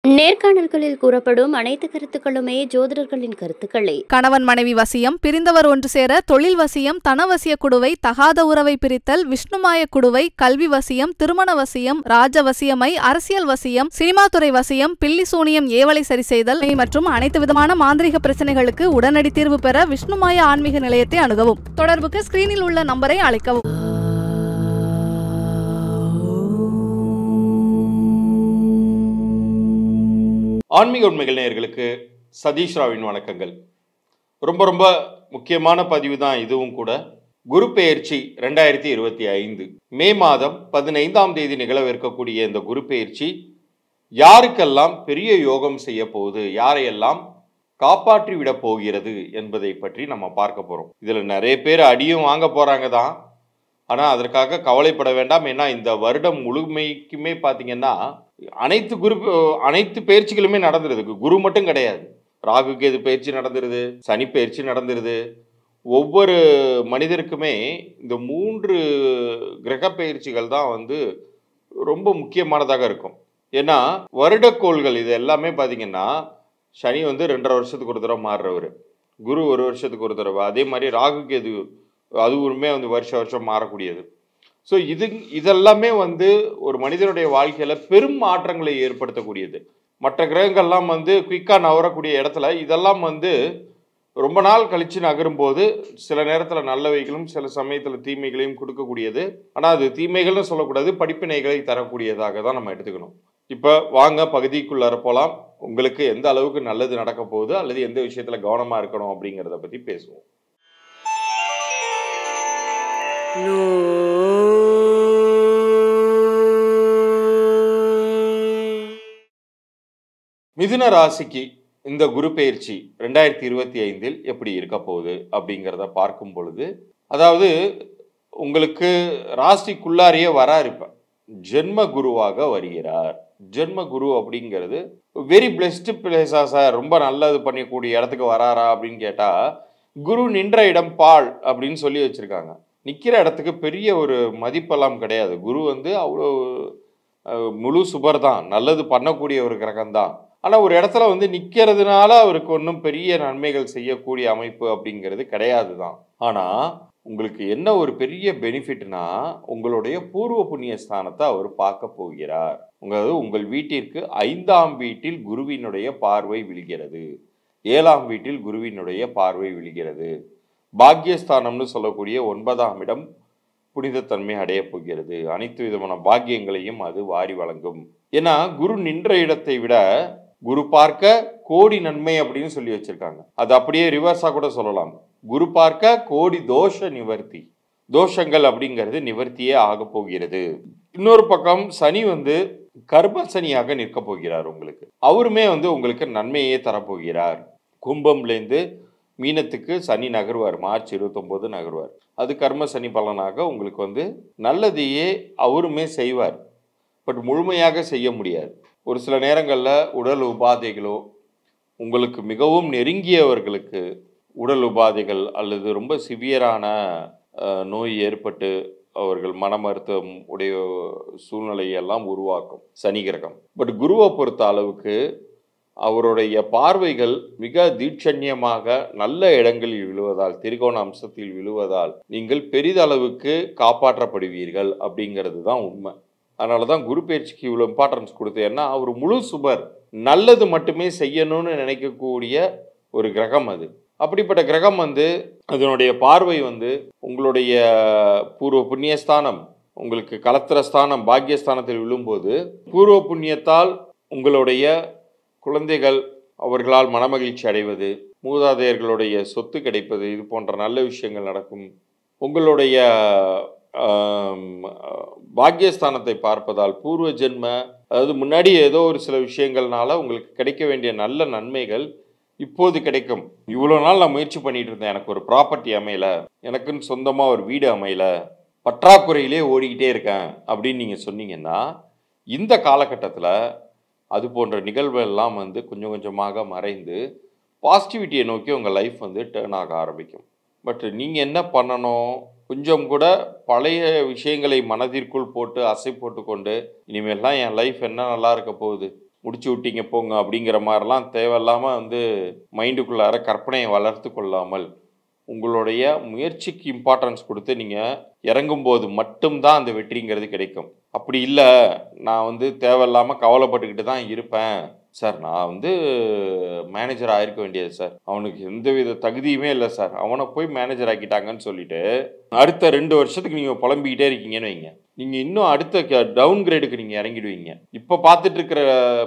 நேர்காணல்களில் கூறப்படும் அனைத்து கருத்துக்களுமே ஜோதிடர்களின் கருத்துக்களே. கணவன் மனைவி வசியம், பிரிந்தவர் ஒன்று சேர, தொழில் வசியம், தனவசிய குடுவை, தகாத உறவை பிரித்தல், விஷ்ணுமாய குடுவை, கல்வி வசியம், திருமண வசியம், ராஜ வசியமை, அரசியல் வசியம், சினிமாத்துறை வசியம், பில்லி சூனியம், ஏவலை சரி செய்தல் மற்றும் அனைத்து விதமான மாந்திரிக பிரச்சனைகளுக்கு உடனடி தீர்வு பெற விஷ்ணுமாய ஆன்மீக நிலையத்தை அணுகவும். தொடர்புக்கு ஸ்கிரீனில் உள்ள நம்பரை அழைக்கவும். ஆன்மீக உண்மைகள் நேயர்களுக்கு சதீஷ் ராவின் வணக்கங்கள். ரொம்ப முக்கியமான பதிவு தான் இதுவும் கூட. குரு பெயர்ச்சி 2025 மே மாதம் 15ஆம் தேதி நிகழவிருக்கக்கூடிய இந்த குரு பெயர்ச்சி யாருக்கெல்லாம் பெரிய யோகம் செய்ய போகுது, யாரையெல்லாம் காப்பாற்றி விட போகிறது என்பதை பற்றி நம்ம பார்க்க போறோம். இதுல நிறைய பேர் அடியும் வாங்க போறாங்க தான். ஆனால் அதற்காக கவலைப்பட வேண்டாம். ஏன்னா இந்த வருடம் முழுமைக்குமே பார்த்தீங்கன்னா அனைத்து பயிற்சிகளுமே நடந்துருது. குரு மட்டும் கிடையாது, ராகு கேது பயிற்சி நடந்துருது, சனி பயிற்சி நடந்துருது. ஒவ்வொரு மனிதருக்குமே இந்த 3 கிரக பயிற்சிகள் தான் ரொம்ப முக்கியமானதாக இருக்கும். ஏன்னா வருடக்கோள்கள் இது எல்லாமே பார்த்தீங்கன்னா சனி 2.5 வருஷத்துக்கு ஒரு தடவை மாறுறவர், குரு 1 வருஷத்துக்கு ஒரு தடவை, அதே மாதிரி ராகு கேது அதுவுமே வருஷம் மாறக்கூடியது. ஸோ இதெல்லாமே ஒரு மனிதனுடைய வாழ்க்கையில பெரும் மாற்றங்களை ஏற்படுத்தக்கூடியது. மற்ற கிரகங்கள்லாம் குயிக்காக நகரக்கூடிய இடத்துல இதெல்லாம் ரொம்ப நாள் கழிச்சு நகரும்போது சில நேரத்தில் நல்லவைகளும் சில சமயத்தில் தீமைகளையும் கொடுக்கக்கூடியது. ஆனால் அது தீமைகள்னு சொல்லக்கூடாது, படிப்பினைகளை தரக்கூடியதாக தான் நம்ம எடுத்துக்கணும். இப்போ வாங்க பகுதிக்குள்ளார போகலாம். உங்களுக்கு எந்த அளவுக்கு நல்லது நடக்க போகுது அல்லது எந்த விஷயத்தில் கவனமாக இருக்கணும் அப்படிங்கிறத பற்றி பேசுவோம். மிதுன ராசிக்கு இந்த குரு பெயர்ச்சி 2025 எப்படி இருக்க போகுது அப்படிங்கிறத பார்க்கும் பொழுது, அதாவது உங்களுக்கு ராசிக்குள்ளாரியே வராரு. இப்ப ஜென்ம குருவாக வருகிறார். ஜென்ம குரு அப்படிங்கிறது வெரி பிளெஸ்டு பிளேஸா சார், ரொம்ப நல்லது பண்ணக்கூடிய இடத்துக்கு வராரா அப்படின்னு கேட்டா, குரு நின்ற இடம் பால் அப்படின்னு சொல்லி வச்சிருக்காங்க. நிற்கிற இடத்துக்கு பெரிய ஒரு மதிப்பெல்லாம் கிடையாது. குரு அவ்வளோ முழு சுபர் தான், நல்லது பண்ணக்கூடிய ஒரு கிரகம் தான். ஆனால் ஒரு இடத்துல நிற்கிறதுனால அவருக்கு ஒன்றும் பெரிய நன்மைகள் செய்யக்கூடிய அமைப்பு அப்படிங்கிறது கிடையாது தான். ஆனால் உங்களுக்கு என்ன ஒரு பெரிய பெனிஃபிட்னா, உங்களுடைய பூர்வ புண்ணிய ஸ்தானத்தை அவர் பார்க்க போகிறார். உங்கள் வீட்டிற்கு 5ஆம் வீட்டில் குருவினுடைய பார்வை விழுகிறது, 7ஆம் வீட்டில் குருவினுடைய பார்வை விழுகிறது. பாக்கியஸ்தானம்னு சொல்லக்கூடிய 9ஆம் இடம் புனிதத்தன்மை அடைய போகிறது. அனைத்து விதமான பாக்கியங்களையும் அது வாரி வழங்கும். ஏன்னா குரு நின்ற இடத்தை விட குரு பார்க்க கோடி நன்மை அப்படின்னு சொல்லி வச்சிருக்காங்க. அது அப்படியே ரிவர்ஸா கூட சொல்லலாம். குரு பார்க்க கோடி தோஷ நிவர்த்தி, தோஷங்கள் அப்படிங்கிறது நிவர்த்தியே ஆக போகிறது. இன்னொரு பக்கம் சனி கர்ம சனியாக நிற்க போகிறார். உங்களுக்கு அவருமே உங்களுக்கு நன்மையே தரப்போகிறார். கும்பம்லேருந்து மீனத்துக்கு சனி நகர்வார், மார்ச் 29 நகர்வார். அது கர்ம சனி பலனாக உங்களுக்கு நல்லதையே அவருமே செய்வார். பட் முழுமையாக செய்ய முடியாது. ஒரு சில நேரங்களில் உடல் உபாதைகளோ, உங்களுக்கு மிகவும் நெருங்கியவர்களுக்கு உடல் உபாதைகள் அல்லது ரொம்ப சிவியரான நோய் ஏற்பட்டு அவர்கள் மன மருத்துவம் உடைய சூழ்நிலையெல்லாம் உருவாக்கும் சனி கிரகம். பட் குருவை பொறுத்த அளவுக்கு அவருடைய பார்வைகள் மிக தீட்சண்யமாக நல்ல இடங்களில் விழுவதால், திரிகோண அம்சத்தில் விழுவதால் நீங்கள் பெரிதளவுக்கு காப்பாற்றப்படுவீர்கள் அப்படிங்கிறது தான் உண்மை. அதனால தான் குரு பயிற்சிக்கு இவ்வளோ இம்பார்ட்டன்ஸ் கொடுத்தேன்னா, அவர் முழு சுபர், நல்லது மட்டுமே செய்யணும்னு நினைக்கக்கூடிய ஒரு கிரகம் அது. அப்படிப்பட்ட கிரகம் அதனுடைய பார்வை உங்களுடைய பூர்வ புண்ணியஸ்தானம், உங்களுக்கு கலத்திரஸ்தானம், பாக்கியஸ்தானத்தில் விழும்போது பூர்வ புண்ணியத்தால் உங்களுடைய குழந்தைகள் அவர்களால் மனமகிழ்ச்சி அடைவது, மூதாதையர்களுடைய சொத்து கிடைப்பது, இது போன்ற நல்ல விஷயங்கள் நடக்கும். உங்களுடைய பாக்கியஸ்தானத்தை பார்ப்பதால் பூர்வ ஜென்ம, அதாவது முன்னாடி ஏதோ ஒரு சில விஷயங்கள்னால உங்களுக்கு கிடைக்க வேண்டிய நல்ல நன்மைகள் இப்போது கிடைக்கும். இவ்வளோ நாள் நான் முயற்சி பண்ணிட்டு இருந்தேன், எனக்கு ஒரு ப்ராப்பர்ட்டி அமையல, எனக்குன்னு சொந்தமாக ஒரு வீடு அமையல, பற்றாக்குறையிலே ஓடிக்கிட்டே இருக்கேன் அப்படின்னு நீங்கள் சொன்னீங்கன்னா, இந்த காலகட்டத்தில் அது போன்ற நிகழ்வுகள்லாம் கொஞ்சம் கொஞ்சமாக மறைந்து பாசிட்டிவிட்டியை நோக்கி உங்கள் லைஃப் டேர்ன் ஆக ஆரம்பிக்கும். பட் நீங்கள் என்ன பண்ணணும், கொஞ்சம் கூட பழைய விஷயங்களை மனதிற்குள் போட்டு அசை போட்டு கொண்டு இனிமேல்லாம் என் லைஃப் என்ன நல்லா இருக்க போகுது, முடிச்சு விட்டீங்க போங்க அப்படிங்கிற மாதிரிலாம் தேவையில்லாமல் வந்து மைண்டுக்குள்ளார கற்பனையை வளர்த்து கொள்ளாமல் உங்களுடைய முயற்சிக்கு இம்பார்ட்டன்ஸ் கொடுத்து நீங்கள் இறங்கும்போது மட்டும்தான் அந்த வெற்றிங்கிறது கிடைக்கும். அப்படி இல்லை, நான் வந்து தேவையில்லாமல் கவலைப்பட்டுக்கிட்டு தான் இருப்பேன் சார், நான் வந்து மேனேஜர் ஆயிருக்க வேண்டியது சார், அவனுக்கு எந்தவித தகுதியுமே இல்லை சார், அவனை போய் மேனேஜர் ஆக்கிட்டாங்கன்னு சொல்லிட்டு அடுத்த 2 வருஷத்துக்கு நீங்கள் புலம்பிக்கிட்டே இருக்கீங்கன்னு வைங்க, நீங்கள் இன்னும் அடுத்த டவுன் கிரேடுக்கு நீங்கள் இறங்கிடுவீங்க. இப்போ பார்த்துட்டு இருக்கிற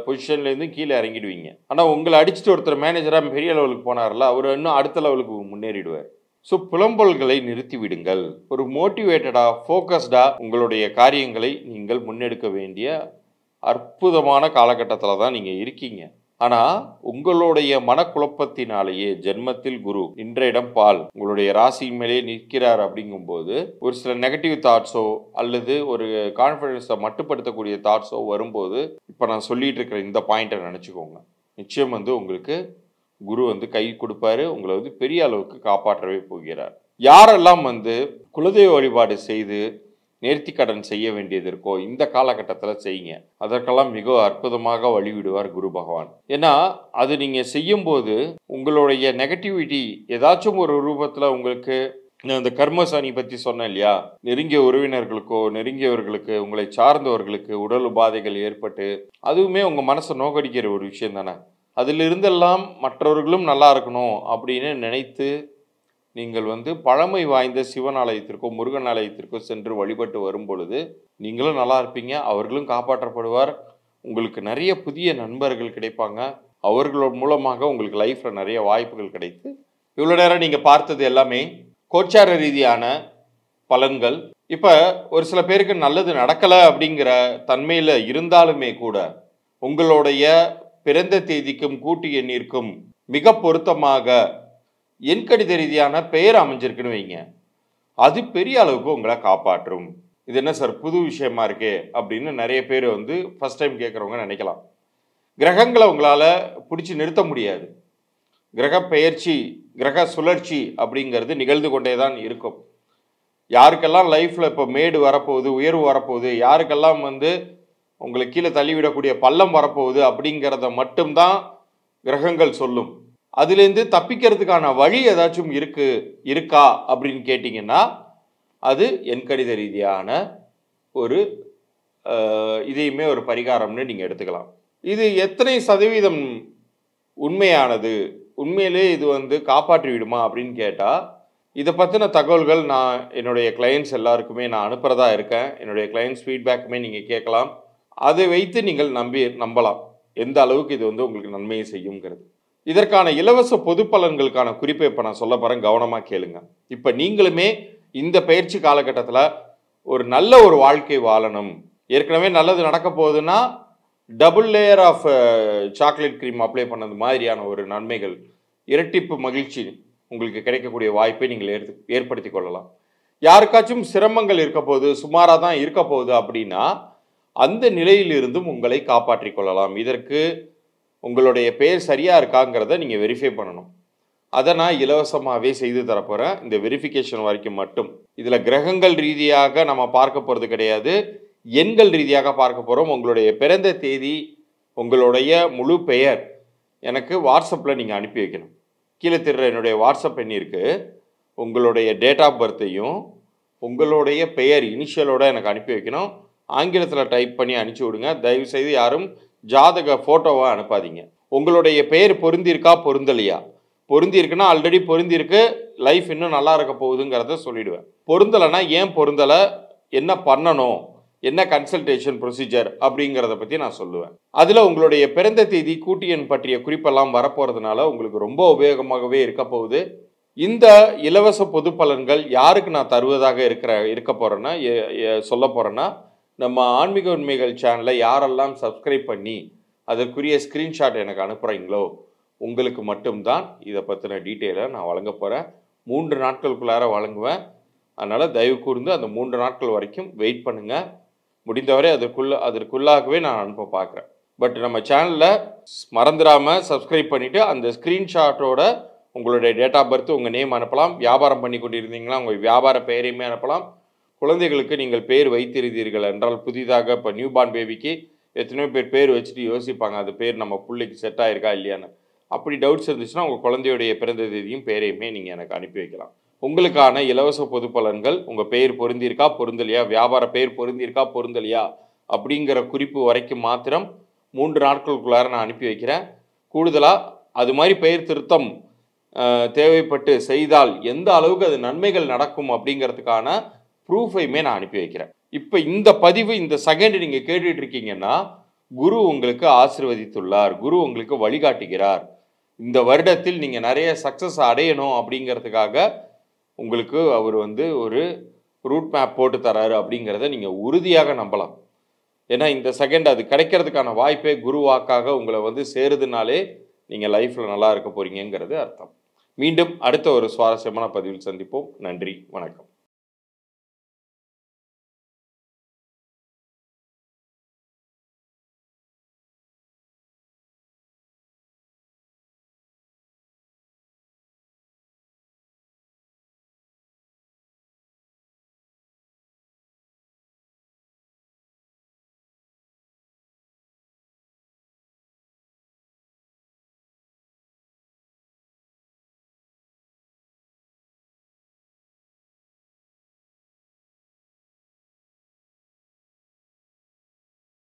பொசிஷன்லேருந்து கீழே இறங்கிடுவீங்க. ஆனால் உங்களை அடிச்சுட்டு ஒருத்தர் மேனேஜராக பெரிய லெவலுக்கு போனார்ல, அவர் இன்னும் அடுத்த லெவலுக்கு முன்னேறிடுவார். ஸோ புலம்பல்களை நிறுத்தி விடுங்கள். ஒரு மோட்டிவேட்டடாக ஃபோக்கஸ்டாக உங்களுடைய காரியங்களை நீங்கள் முன்னெடுக்க வேண்டிய அற்புதமான காலகட்டத்தில் தான் நீங்கள் இருக்கீங்க. ஆனால் உங்களுடைய மனக்குழப்பத்தினாலேயே ஜென்மத்தில் குரு இன்றைய இடம் பால் உங்களுடைய ராசி மேலே நிற்கிறார். அப்படிங்கும்போது ஒரு சில நெகட்டிவ் தாட்ஸோ அல்லது ஒரு கான்ஃபிடன்ஸை மட்டுப்படுத்தக்கூடிய தாட்ஸோ வரும்போது இப்போ நான் சொல்லிட்டு இருக்கிற இந்த பாயிண்ட்டை நினச்சிக்கோங்க. நிச்சயம் வந்து உங்களுக்கு குரு வந்து கை கொடுப்பாரு, உங்களை வந்து பெரிய அளவுக்கு காப்பாற்றவே போகிறார். யாரெல்லாம் வந்து குலதெய்வ வழிபாடு செய்து நேர்த்தி கடன் செய்ய வேண்டியது இருக்கோ இந்த காலகட்டத்தில் செய்யுங்க. அதற்கெல்லாம் மிக அற்புதமாக வழிவிடுவார் குரு பகவான். ஏன்னா அது நீங்கள் செய்யும்போது உங்களுடைய நெகட்டிவிட்டி ஏதாச்சும் ஒரு ரூபத்தில் உங்களுக்கு, இந்த கர்மசானி பற்றி சொன்னேன் இல்லையா, நெருங்கிய உறவினர்களுக்கோ நெருங்கியவர்களுக்கு உங்களை சார்ந்தவர்களுக்கு உடல் உபாதைகள் ஏற்பட்டு அதுவுமே உங்கள் மனசை நோக்கடிக்கிற ஒரு விஷயம் தானே. அதிலிருந்தெல்லாம் மற்றவர்களும் நல்லா இருக்கணும் அப்படின்னு நினைத்து நீங்கள் வந்து பழமை வாய்ந்த சிவன் ஆலயத்திற்கோ முருகன் ஆலயத்திற்கோ சென்று வழிபட்டு வரும் பொழுது நீங்களும் நல்லா இருப்பீங்க, அவர்களும் காப்பாற்றப்படுவார். உங்களுக்கு நிறைய புதிய நண்பர்கள் கிடைப்பாங்க, அவர்களோட மூலமாக உங்களுக்கு லைஃப்பில் நிறைய வாய்ப்புகள் கிடைத்து. இவ்வளோ நேரம் நீங்கள் பார்த்தது எல்லாமே கோச்சார ரீதியான பலன்கள். இப்போ ஒரு சில பேருக்கு நல்லது நடக்கலை அப்படிங்கிற தன்மையில் இருந்தாலுமே கூட உங்களுடைய பிறந்த தேதிக்கும் கூட்டு எண்ணிற்கும் மிக பொருத்தமாக எண்கணித ரீதியான பெயர் அமைஞ்சிருக்குன்னு வைங்க, அது பெரிய அளவுக்கு உங்களை காப்பாற்றும். இது என்ன சார் புது விஷயமா இருக்கே அப்படின்னு நிறைய பேர் வந்து ஃபர்ஸ்ட் டைம் கேட்குறவங்க நினைக்கலாம். கிரகங்களை உங்களால் பிடிச்சி நிறுத்த முடியாது. கிரக பெயர்ச்சி கிரக சுழற்சி அப்படிங்கிறது நிகழ்ந்து கொண்டே தான் இருக்கும். யாருக்கெல்லாம் லைஃப்பில் இப்போ மேடு வரப்போகுது, உயர்வு வரப்போகுது, யாருக்கெல்லாம் வந்து உங்களுக்கு கீழே தள்ளிவிடக்கூடிய பள்ளம் வரப்போகுது அப்படிங்கிறத மட்டும்தான் கிரகங்கள் சொல்லும். அதுலேருந்து தப்பிக்கிறதுக்கான வழி ஏதாச்சும் இருக்கா அப்படின்னு கேட்டிங்கன்னா அது எண்கணித ரீதியான ஒரு இதையுமே ஒரு பரிகாரம்னு நீங்கள் எடுத்துக்கலாம். இது எத்தனை சதவீதம் உண்மையானது, உண்மையிலே இது வந்து காப்பாற்றி விடுமா அப்படின்னு கேட்டால் இதை பற்றின தகவல்கள் நான் என்னுடைய கிளையண்ட்ஸ் எல்லாருக்குமே நான் அனுப்புகிறதா இருக்கேன். என்னுடைய கிளையண்ட்ஸ் ஃபீட்பேக்குமே நீங்கள் கேட்கலாம். அதை வைத்து நீங்கள் நம்பலாம் எந்த அளவுக்கு இது வந்து உங்களுக்கு நன்மையை செய்யுங்கிறது. இதற்கான இலவச பொது பலன்களுக்கான குறிப்பை இப்போ நான் சொல்ல போகிறேன், கவனமாக கேளுங்க. இப்போ நீங்களுமே இந்த பயிற்சி காலகட்டத்தில் ஒரு நல்ல ஒரு வாழ்க்கை வாழணும், ஏற்கனவே நல்லது நடக்க போகுதுன்னா double layer of chocolate cream apply பண்ணது மாதிரியான ஒரு நன்மைகள், இரட்டிப்பு மகிழ்ச்சி உங்களுக்கு கிடைக்கக்கூடிய வாய்ப்பை நீங்கள் ஏற்படுத்தி கொள்ளலாம். யாருக்காச்சும் சிரமங்கள் இருக்க போகுது, சுமாராக தான் இருக்க போகுது அப்படின்னா அந்த நிலையிலிருந்தும் உங்களை காப்பாற்றி கொள்ளலாம். இதற்கு உங்களுடைய பெயர் சரியாக இருக்காங்கிறத நீங்கள் வெரிஃபை பண்ணணும். அதை நான் இலவசமாகவே செய்து தரப்போகிறேன், இந்த வெரிஃபிகேஷன் வரைக்கும் மட்டும். இதில் கிரகங்கள் ரீதியாக நம்ம பார்க்க போகிறது கிடையாது, எண்கள் ரீதியாக பார்க்க போகிறோம். உங்களுடைய பிறந்த தேதி, உங்களுடைய முழு பெயர் எனக்கு வாட்ஸ்அப்பில் நீங்கள் அனுப்பி வைக்கணும். கீழே திடுற என்னுடைய வாட்ஸ்அப் எண்ணிற்கு உங்களுடைய டேட் ஆஃப் பர்த்தையும் உங்களுடைய பெயர் இனிஷியலோடு எனக்கு அனுப்பி வைக்கணும். ஆங்கிலத்தில் டைப் பண்ணி அனுப்பிச்சி விடுங்க. தயவுசெய்து யாரும் ஜாதக ஃபோட்டோவாக அனுப்பாதீங்க. உங்களுடைய பெயர் பொருந்திருக்கா பொருந்தலையா, பொருந்திருக்குன்னா ஆல்ரெடி பொருந்திருக்கு, லைஃப் இன்னும் நல்லா இருக்க போகுதுங்கிறத சொல்லிவிடுவேன். பொருந்தலைன்னா ஏன் பொருந்தலை, என்ன பண்ணணும், என்ன கன்சல்டேஷன் ப்ரொசீஜர் அப்படிங்கிறத பற்றி நான் சொல்லுவேன். அதில் உங்களுடைய பிறந்த தேதி கூட்டு எண் பற்றிய குறிப்பெல்லாம் வரப்போகிறதுனால உங்களுக்கு ரொம்ப உபயோகமாகவே இருக்க போகுது. இந்த இலவச பொது பலன்கள் யாருக்கு நான் தருவதாக இருக்க போகிறேன்னா சொல்ல போகிறேன்னா, நம்ம ஆன்மீக உண்மைகள் சேனலை யாரெல்லாம் சப்ஸ்கிரைப் பண்ணி அதற்குரிய ஸ்க்ரீன்ஷாட் எனக்கு அனுப்புகிறீங்களோ உங்களுக்கு மட்டும்தான் இதை பற்றின டீட்டெயிலை நான் வழங்க போகிறேன். 3 நாட்களுக்குள்ளார வழங்குவேன். அதனால் தயவு கூர்ந்து அந்த 3 நாட்கள் வரைக்கும் வெயிட் பண்ணுங்கள். முடிந்தவரை அதற்குள்ளாகவே நான் அனுப்ப பார்க்குறேன். பட் நம்ம சேனலில் மறந்துடாமல் சப்ஸ்கிரைப் பண்ணிவிட்டு அந்த ஸ்க்ரீன்ஷாட்டோட உங்களுடைய டேட் ஆஃப் பர்த், உங்கள் நேம் அனுப்பலாம். வியாபாரம் பண்ணி கொண்டிருந்தீங்கன்னா உங்கள் வியாபார பெயரையுமே அனுப்பலாம். குழந்தைகளுக்கு நீங்கள் பெயர் வைத்திருந்தீர்கள் என்றால், புதிதாக இப்போ நியூ பார்ன் பேபிக்கு எத்தனையோ பேர் வச்சுட்டு யோசிப்பாங்க அது பேர் நம்ம பிள்ளைக்கு செட் ஆயிருக்கா இல்லையான்னு. அப்படி டவுட்ஸ் இருந்துச்சுன்னா உங்கள் குழந்தையுடைய பிறந்த தேதியும் பேரையுமே நீங்கள் எனக்கு அனுப்பி வைக்கலாம். உங்களுக்கான இலவச பொது பலன்கள், உங்கள் பெயர் பொருந்திருக்கா பொருந்தலையா, வியாபார பெயர் பொருந்திருக்கா பொருந்தலையா அப்படிங்கிற குறிப்பு வரைக்கும் மாத்திரம் 3 நாட்களுக்குள்ளார நான் அனுப்பி வைக்கிறேன். கூடுதலாக அது மாதிரி பெயர் திருத்தம் தேவைப்பட்டு செய்தால் எந்த அளவுக்கு அது நன்மைகள் நடக்கும் அப்படிங்கிறதுக்கான ப்ரூஃபையுமே நான் அனுப்பி வைக்கிறேன். இப்போ இந்த பதிவு இந்த செகண்ட் நீங்கள் கேட்டுட்டு இருக்கீங்கன்னா, குரு உங்களுக்கு ஆசீர்வதித்துள்ளார், குரு உங்களுக்கு வழிகாட்டுகிறார். இந்த வருடத்தில் நீங்கள் நிறைய சக்ஸஸ் அடையணும் அப்படிங்கிறதுக்காக உங்களுக்கு அவர் ஒரு ரூட் மேப் போட்டு தராரு அப்படிங்கிறத நீங்கள் உறுதியாக நம்பலாம். ஏன்னா இந்த செகண்ட் அது கிடைக்கிறதுக்கான வாய்ப்பே குரு வாக்காக உங்களை சேருதுனாலே நீங்கள் லைஃப்பில் நல்லா இருக்க போறீங்கிறது அர்த்தம். மீண்டும் அடுத்த ஒரு சுவாரஸ்யமான பதிவில் சந்திப்போம். நன்றி, வணக்கம்.